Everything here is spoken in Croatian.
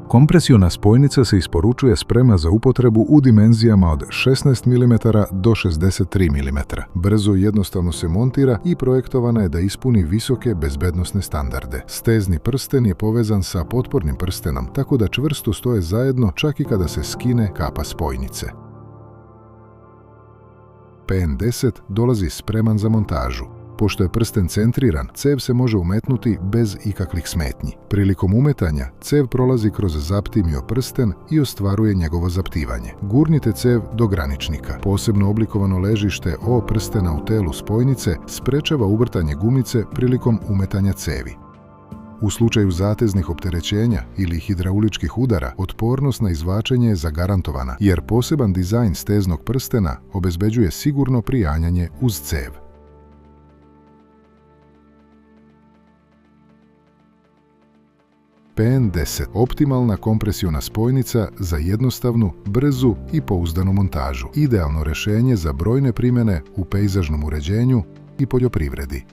Kompresiona spojnica se isporučuje sprema za upotrebu u dimenzijama od 16 mm do 63 mm. Brzo i jednostavno se montira i projektovana je da ispuni visoke bezbednosne standarde. Stezni prsten je povezan sa potpornim prstenom, tako da čvrsto stoje zajedno čak i kada se skine kapa spojnice. PN10 dolazi spreman za montažu. Pošto je prsten centriran, cev se može umetnuti bez ikakvih smetnji. Prilikom umetanja, cev prolazi kroz zaptimio prsten i ostvaruje njegovo zaptivanje. Gurnite cev do graničnika. Posebno oblikovano ležište O prstena u telu spojnice sprečava uvrtanje gumice prilikom umetanja cevi. U slučaju zateznih opterećenja ili hidrauličkih udara, otpornost na izvlačenje je zagarantovana, jer poseban dizajn steznog prstena obezbeđuje sigurno prijanjanje uz cev. PN10 – optimalna kompresiona spojnica za jednostavnu, brzu i pouzdanu montažu. Idealno rješenje za brojne primjene u pejzažnom uređenju i poljoprivredi.